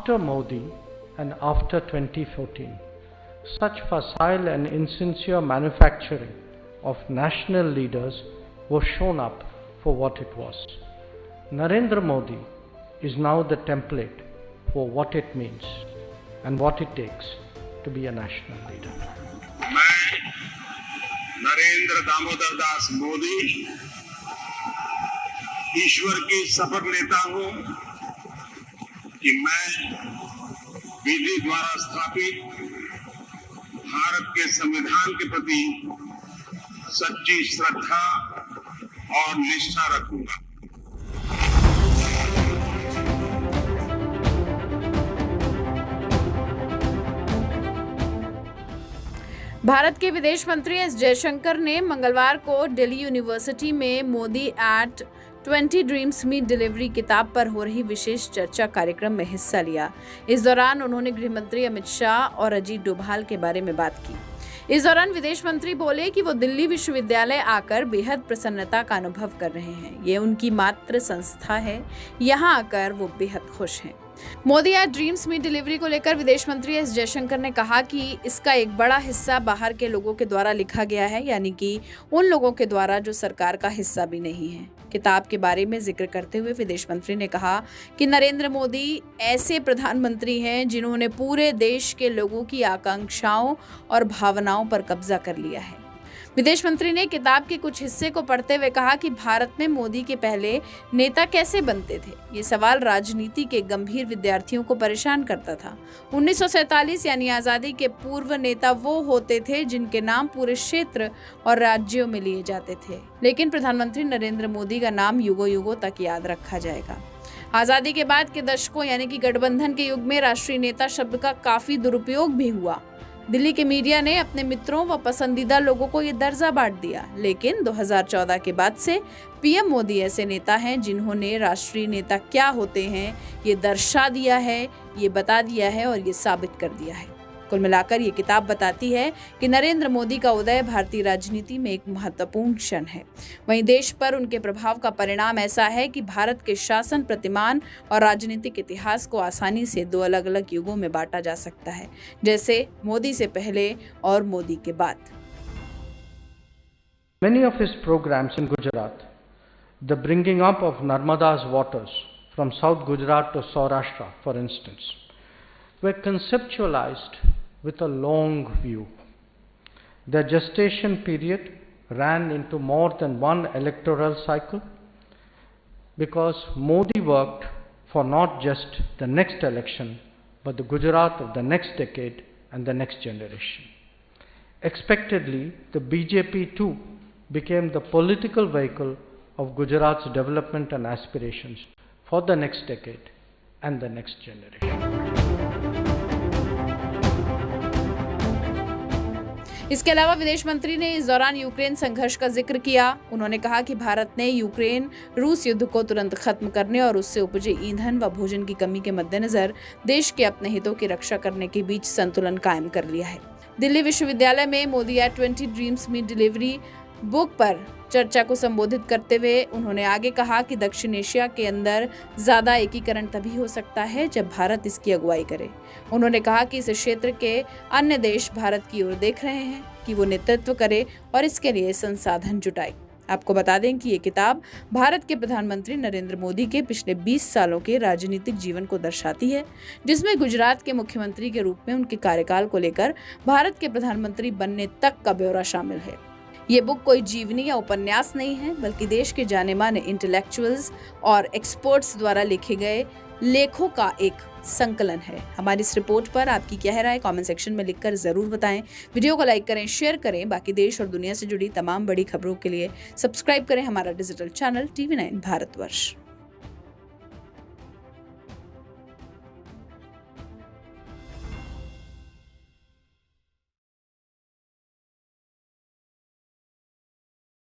After Modi and after 2014, such facile and insincere manufacturing of national leaders was shown up for what it was. Narendra Modi is now the template for what it means and what it takes to be a national leader. मैं नरेंद्र दामोदर दास मोदी ईश्वर की शपथ लेता हूं कि मैं विधि द्वारा स्थापित भारत के संविधान के प्रति सच्ची श्रद्धा और निष्ठा रखूंगा। भारत के विदेश मंत्री एस जयशंकर ने मंगलवार को दिल्ली यूनिवर्सिटी में Modi at 20 dreams meet delivery किताब पर हो रही विशेष चर्चा कार्यक्रम में हिस्सा लिया। इस दौरान उन्होंने गृह मंत्री अमित शाह और अजीत डोभाल के बारे में बात की। इस दौरान विदेश मंत्री बोले कि वो दिल्ली विश्वविद्यालय आकर बेहद प्रसन्नता का अनुभव कर रहे हैं। ये उनकी मातृ संस्था है, यहाँ आकर वो बेहद खुश हैं। Modi at dreams meet delivery को लेकर विदेश मंत्री एस जयशंकर ने कहा कि इसका एक बड़ा हिस्सा बाहर के लोगों के द्वारा लिखा गया है, यानी कि उन लोगों के द्वारा जो सरकार का हिस्सा भी नहीं है। किताब के बारे में जिक्र करते हुए विदेश मंत्री ने कहा कि नरेंद्र मोदी ऐसे प्रधानमंत्री हैं जिन्होंने पूरे देश के लोगों की आकांक्षाओं और भावनाओं पर कब्जा कर लिया है। विदेश मंत्री ने किताब के कुछ हिस्से को पढ़ते हुए कहा कि भारत में मोदी के पहले नेता कैसे बनते थे। ये सवाल राजनीति के गंभीर विद्यार्थियों को परेशान करता था। 1947 यानी आज़ादी के पूर्व नेता वो होते थे जिनके नाम पूरे क्षेत्र और राज्यों में लिए जाते थे, लेकिन प्रधानमंत्री नरेंद्र मोदी का नाम युगों युगों तक याद रखा जाएगा। आज़ादी के बाद के दशकों यानी कि गठबंधन के युग में राष्ट्रीय नेता शब्द का काफी दुरुपयोग भी हुआ। दिल्ली के मीडिया ने अपने मित्रों व पसंदीदा लोगों को ये दर्जा बांट दिया, लेकिन 2014 के बाद से पीएम मोदी ऐसे नेता हैं जिन्होंने राष्ट्रीय नेता क्या होते हैं ये दर्शा दिया है, ये बता दिया है और ये साबित कर दिया है। कुल मिलाकर ये किताब बताती है कि नरेंद्र मोदी का उदय भारतीय राजनीति में एक महत्वपूर्ण क्षण है। वहीं देश पर उनके प्रभाव का परिणाम ऐसा है कि भारत के शासन प्रतिमान और राजनीतिक इतिहास को आसानी से दो अलग अलग युगों में बांटा जा सकता है, जैसे मोदी से पहले और मोदी के बाद। Many of his programs in Gujarat, the bringing up of Narmada's waters from South Gujarat to Saurashtra, for instance, were conceptualized with a long view. Their gestation period ran into more than one electoral cycle because Modi worked for not just the next election but the Gujarat of the next decade and the next generation. Expectedly, the BJP too became the political vehicle of Gujarat's development and aspirations for the next decade and the next generation. इसके अलावा विदेश मंत्री ने इस दौरान Ukraine संघर्ष का जिक्र किया। उन्होंने कहा कि भारत ने यूक्रेन रूस युद्ध को तुरंत खत्म करने और उससे उपजे ईंधन व भोजन की कमी के मद्देनजर देश के अपने हितों की रक्षा करने के बीच संतुलन कायम कर लिया है। दिल्ली विश्वविद्यालय में Modi at 20 dreams meet delivery book पर चर्चा को संबोधित करते हुए उन्होंने आगे कहा कि दक्षिण एशिया के अंदर ज्यादा एकीकरण तभी हो सकता है जब भारत इसकी अगुवाई करे। उन्होंने कहा कि इस क्षेत्र के अन्य देश भारत की ओर देख रहे हैं कि वो नेतृत्व करे और इसके लिए संसाधन जुटाए। आपको बता दें कि ये किताब भारत के प्रधानमंत्री नरेंद्र मोदी के पिछले 20 सालों के राजनीतिक जीवन को दर्शाती है, जिसमें गुजरात के मुख्यमंत्री के रूप में उनके कार्यकाल को लेकर भारत के प्रधानमंत्री बनने तक का ब्यौरा शामिल है। ये बुक कोई जीवनी या उपन्यास नहीं है, बल्कि देश के जाने माने इंटेलेक्चुअल्स और एक्सपर्ट्स द्वारा लिखे गए लेखों का एक संकलन है। हमारी इस रिपोर्ट पर आपकी क्या राय कमेंट सेक्शन में लिखकर जरूर बताएं। वीडियो को लाइक करें, शेयर करें। बाकी देश और दुनिया से जुड़ी तमाम बड़ी खबरों के लिए सब्सक्राइब करें हमारा डिजिटल चैनल TV9 भारतवर्ष।